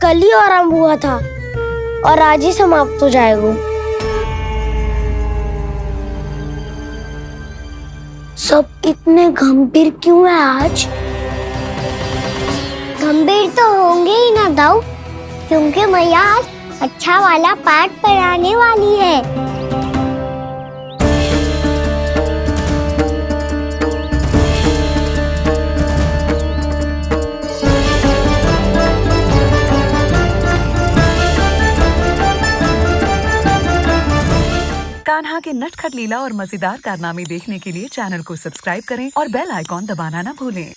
कल ही आरंभ हुआ था और आज ही समाप्त हो जाएगा। सब इतने गंभीर क्यों है आज? गंभीर तो होंगे ही ना दाऊ, क्योंकि मैया आज अच्छा वाला पाठ पढ़ाने वाली है। कान्हा के नटखट लीला और मजेदार कारनामे देखने के लिए चैनल को सब्सक्राइब करें और बेल आइकॉन दबाना ना भूलें।